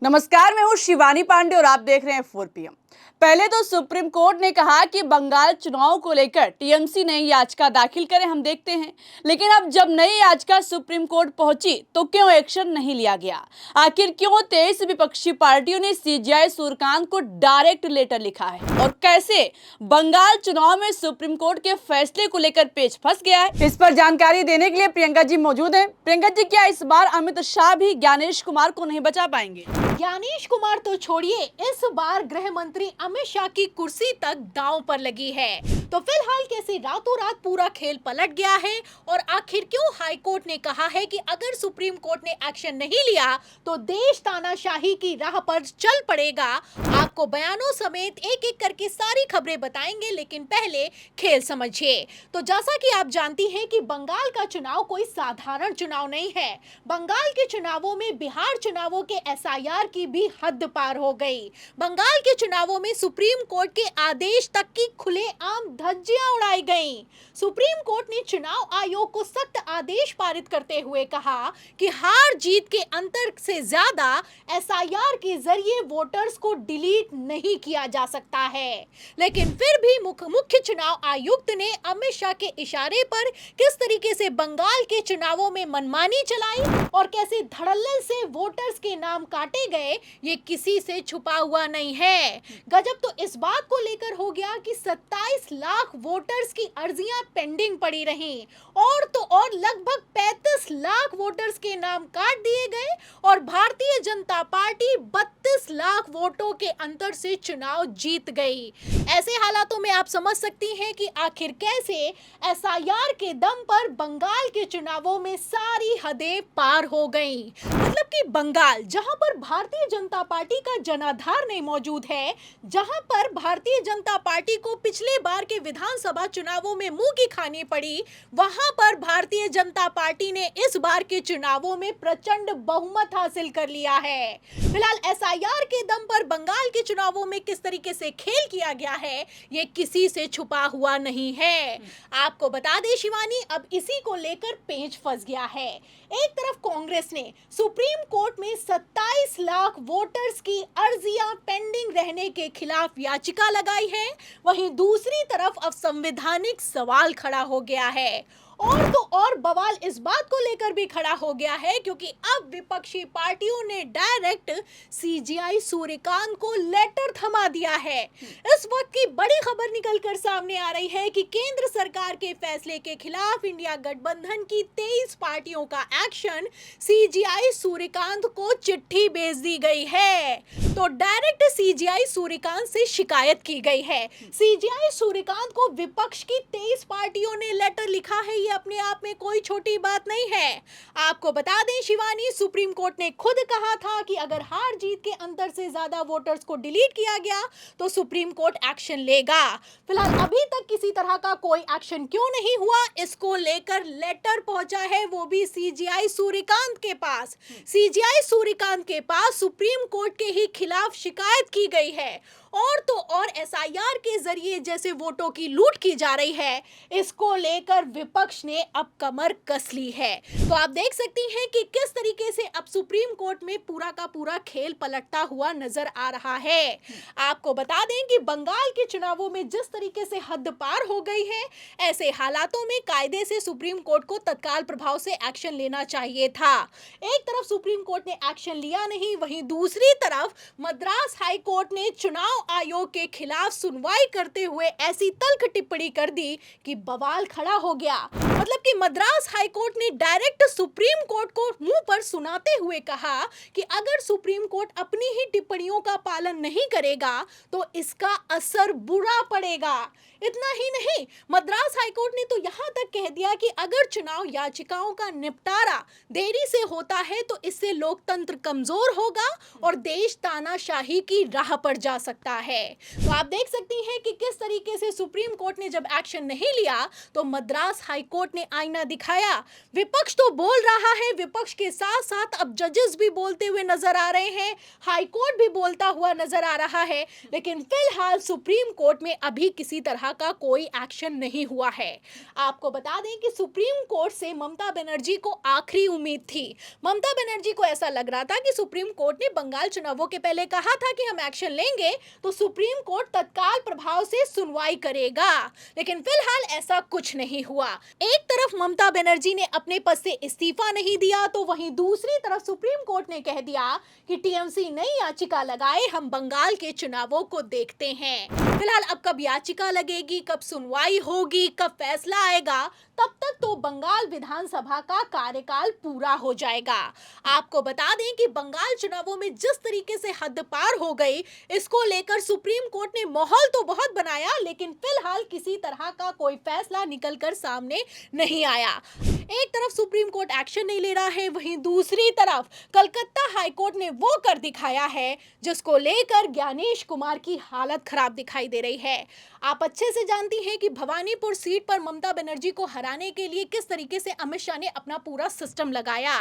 नमस्कार, मैं हूँ शिवानी पांडे और आप देख रहे हैं 4 PM। पहले तो सुप्रीम कोर्ट ने कहा कि बंगाल चुनाव को लेकर टीएमसी नई याचिका दाखिल करे, हम देखते हैं। लेकिन अब जब नई याचिका सुप्रीम कोर्ट पहुंची तो क्यों एक्शन नहीं लिया गया? आखिर क्यों 23 विपक्षी पार्टियों ने सीजेआई सूर्यकांत को डायरेक्ट लेटर लिखा है और कैसे बंगाल चुनाव में सुप्रीम कोर्ट के फैसले को लेकर पेच फंस गया है? इस पर जानकारी देने के लिए प्रियंका जी मौजूद हैं। प्रियंका जी, क्या इस बार अमित शाह भी ज्ञानेश कुमार को नहीं बचा पाएंगे? ज्ञानेश कुमार तो छोड़िए, इस बार गृह मंत्री अमित शाह की कुर्सी तक दांव पर लगी है। तो फिलहाल कैसे रातों रात पूरा खेल पलट गया है और आखिर क्यों हाई कोर्ट ने कहा है कि अगर सुप्रीम कोर्ट ने एक्शन नहीं लिया तो देश तानाशाही की राह पर चल पड़ेगा। आपको बयानों समेत एक एक करके सारी खबरें बताएंगे, लेकिन पहले खेल समझिए। तो जैसा कि आप जानती हैं कि बंगाल का चुनाव कोई साधारण चुनाव नहीं है। बंगाल के चुनावों में बिहार चुनावों के एसआईआर की भी हद पार हो गई। बंगाल के चुनावों में सुप्रीम कोर्ट के आदेश तक की खुलेआम धज्जियां उड़ाई गईं। सुप्रीम कोर्ट ने चुनाव आयोग को सख्त आदेश पारित करते हुए कहा कि हार जीत के अंतर से ज्यादा एसआईआर के जरिए वोटर्स को डिलीट नहीं किया जा सकता है। लेकिन फिर भी मुख्य चुनाव आयुक्त ने अमित शाह के इशारे पर किस तरीके से बंगाल के चुनावों में मनमानी चलाई और कैसे धड़ल्ले से वोटर्स के नाम काटे गए, ये किसी से छुपा हुआ नहीं है। गजब तो इस बात को लेकर हो गया कि 27 लाख वोटर्स की अर्जियां पेंडिंग पड़ी रहीं और तो और लगभग 35 लाख वोटर्स के नाम काट दिए गए और भारतीय जनता पार्टी 32 लाख वोटों के अंतर से चुनाव जीत गई। ऐसे हालातों में आप समझ सकती हैं कि आखिर कैसे एसआईआर के दम पर बंगाल के चुनावों में सारी हदें पार हो गईं। मतलब कि बंगाल, जहां पर भारतीय जनता पार्टी का जनाधार नहीं मौजूद है, जहां पर भारतीय जनता पार्टी को पिछले बार के विधानसभा चुनावों में मुंह की खानी पड़ी, वहां पर भारतीय जनता पार्टी ने इस बार के चुनावों में प्रचंड बहुमत हासिल कर लिया है। फिलहाल एसआईआर के दम पर बंगाल के चुनावों में किस तरीके से खेल किया गया है, ये किसी से छुपा हुआ नहीं है। आपको बता दें शिवानी, अब इसी को लेकर पेच फंस गया है। एक तरफ कांग्रेस ने सुप्रीम कोर्ट में 27 लाख वोटर्स की अर्जियां पेंडिंग रहने के खिलाफ याचिका लगाई है, वहीं दूसरी तरफ अब संवैधानिक सवाल खड़ा हो गया है। और तो और बवाल इस बात को लेकर भी खड़ा हो गया है क्योंकि अब विपक्षी पार्टियों ने डायरेक्ट सीजेआई सूर्यकांत को लेटर थमा दिया है। इस वक्त की बड़ी खबर निकलकर सामने आ रही है कि केंद्र सरकार के फैसले के खिलाफ इंडिया गठबंधन की 23 पार्टियों का एक्शन, सीजेआई सूर्यकांत को चिट्ठी भेज दी गई है। तो डायरेक्ट सीजेआई सूर्यकांत से शिकायत की गई है। सीजेआई सूर्यकांत को विपक्ष की 23 पार्टियों ने लेटर लिखा है, ये अपने आप में कोई छोटी बात नहीं है। आपको बता दें शिवानी, सुप्रीम कोर्ट ने खुद कहा था कि अगर हार जीत के अंतर से ज्यादा वोटर्स को डिलीट किया गया तो सुप्रीम कोर्ट एक्शन लेगा। फिलहाल अभी तक किसी तरह का कोई एक्शन क्यों नहीं हुआ, इसको लेकर लेटर पहुंचा है, वो भी सीजेआई सूर्यकांत के पास। सीजेआई सूर्यकांत के पास सुप्रीम कोर्ट के ही खिलाफ शिकायत की गई है और तो और एसआईआर के जरिए जैसे वोटों की लूट की जा रही है, इसको लेकर विपक्ष ने अब कमर कस ली है। तो आप देख सकती हैं कि किस तरीके से अब सुप्रीम कोर्ट में पूरा का पूरा खेल पलटता हुआ नजर आ रहा है। आपको बता दें कि बंगाल के चुनावों में जिस तरीके से हद पार हो गई है, ऐसे हालातों में कायदे से सुप्रीम कोर्ट को तत्काल प्रभाव से एक्शन लेना चाहिए था। एक तरफ सुप्रीम कोर्ट ने एक्शन लिया नहीं, वहीं दूसरी तरफ मद्रास हाई कोर्ट ने चुनाव आयोग के खिलाफ सुनवाई करते हुए ऐसी तल्ख टिप्पणी कर दी कि बवाल खड़ा हो गया। मतलब कि मद्रास हाई कोर्ट ने डायरेक्ट सुप्रीम कोर्ट को मुंह पर सुनाते हुए कहा कि अगर सुप्रीम कोर्ट अपनी ही टिप्पणियों का पालन नहीं करेगा तो इसका असर बुरा पड़ेगा। इतना ही नहीं, मद्रास हाईकोर्ट ने तो यहाँ तक कह दिया कि अगर चुनाव याचिकाओं का निपटारा देरी से होता है तो इससे लोकतंत्र कमजोर होगा और देश तानाशाही की राह पर जा सकता है। तो आप देख सकती हैं कि किस तरीके से सुप्रीम कोर्ट ने जब एक्शन नहीं लिया तो मद्रास हाईकोर्ट ने आईना दिखाया। विपक्ष तो बोल रहा है, विपक्ष के साथ साथ अब जजेस भी बोलते हुए नजर आ रहे हैं, हाईकोर्ट भी बोलता हुआ नजर आ रहा है, लेकिन फिलहाल सुप्रीम कोर्ट में अभी किसी तरह तरह का कोई एक्शन नहीं हुआ है। आपको बता दें कि सुप्रीम कोर्ट से ममता बनर्जी को आखिरी उम्मीद थी। ममता बनर्जी को ऐसा लग रहा था कि सुप्रीम कोर्ट ने बंगाल चुनावों के पहले कहा था कि हम एक्शन लेंगे तो सुप्रीम कोर्ट तत्काल प्रभाव से सुनवाई करेगा, लेकिन फिलहाल ऐसा कुछ नहीं हुआ। एक तरफ ममता बनर्जी ने अपने पद से इस्तीफा नहीं दिया तो वहीं दूसरी तरफ सुप्रीम कोर्ट ने कह दिया कि टीएमसी नई याचिका लगाए, हम बंगाल के चुनावों को देखते हैं। फिलहाल अब कब याचिका लगेगी, कब सुनवाई होगी, कब फैसला आएगा, तब तक तो बंगाल विधानसभा का कार्यकाल पूरा हो जाएगा। आपको बता दें कि बंगाल चुनावों में जिस तरीके से हद पार हो गई, इसको लेकर सुप्रीम कोर्ट ने माहौल तो बहुत बनाया, लेकिन फिलहाल किसी तरह का कोई फैसला निकलकर सामने नहीं आया। एक तरफ सुप्रीम कोर्ट एक्शन नहीं ले रहा है, वहीं दूसरी तरफ कलकत्ता हाई कोर्ट ने वो कर दिखाया है जिसको लेकर ज्ञानेश कुमार की हालत खराब दिखाई दे रही है। आप अच्छे से जानती हैं कि भवानीपुर सीट पर ममता बनर्जी को हराने के लिए किस तरीके से अमित शाह ने अपना पूरा सिस्टम लगाया।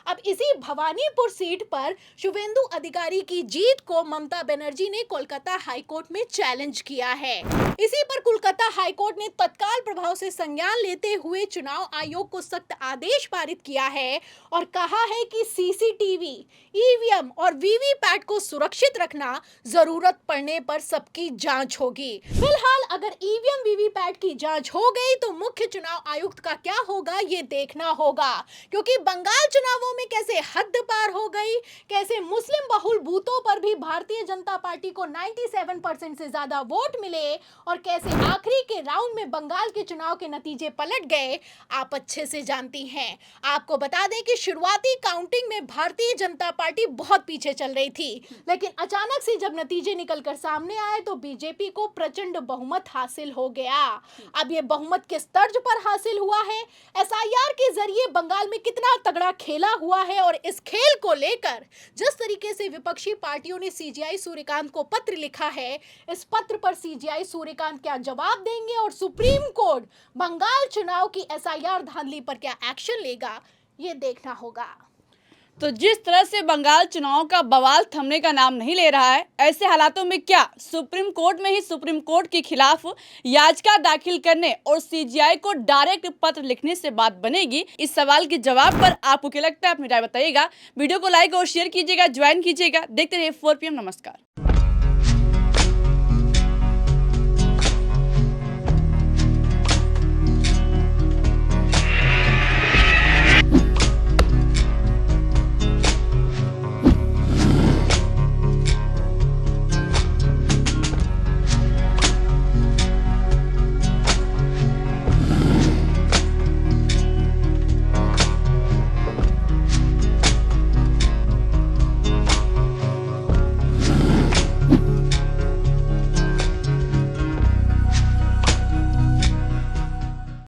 अब इसी भवानीपुर सीट पर शुभेंदु अधिकारी की जीत को ममता बनर्जी ने कोलकाता हाई कोर्ट में चैलेंज किया है। इसी पर कोलकाता हाई कोर्ट ने तत्काल प्रभाव से संज्ञान लेते हुए चुनाव आयोग को सख्त आदेश पारित किया है और कहा है कि सीसीटीवी, ईवीएम और वीवीपैट को सुरक्षित रखना, जरूरत पड़ने पर सबकी जांच होगी। फिलहाल अगर ईवीएम वीवीपैट की जांच हो गई तो मुख्य चुनाव आयुक्त का क्या होगा ये देखना होगा, क्योंकि बंगाल चुनावों में कैसे हद पार हो गई, कैसे मुस्लिम बहुल बूथों पर भी भारतीय जनता पार्टी को 97% से ज्यादा वोट मिले और कैसे आखिरी के राउंड में बंगाल के चुनाव के नतीजे पलट गए, आप अच्छे से जानती हैं। आपको बता दें कि शुरुआती काउंटिंग में भारतीय जनता पार्टी बहुत पीछे चल रही थी, लेकिन अचानक से जब नतीजे निकलकर सामने आए तो बीजेपी को प्रचंड बहुमत हासिल हो गया। अब ये बहुमत किस तर्ज पर हासिल हुआ है, एसआईआर के जरिए बंगाल में कितना तगड़ा खेला हुआ है, और इस खेल को लेकर जिस तरीके से विपक्षी पार्टियों ने सीजीआई सूर्यकांत को पत्र लिखा है, इस पत्र पर सीजीआई सूर्यकांत क्या जवाब देंगे और सुप्रीम कोर्ट बंगाल चुनाव की एसआईआर धांधली पर क्या एक्शन लेगा, ये देखना होगा। तो जिस तरह से बंगाल चुनाव का बवाल थमने का नाम नहीं ले रहा है, ऐसे हालातों में क्या सुप्रीम कोर्ट में ही सुप्रीम कोर्ट के खिलाफ याचिका दाखिल करने और सीजीआई को डायरेक्ट पत्र लिखने से बात बनेगी? इस सवाल के जवाब पर आपको क्या लगता है, अपनी राय बताइएगा। वीडियो को लाइक और शेयर कीजिएगा, ज्वाइन कीजिएगा। देखते रहिए 4PM। नमस्कार।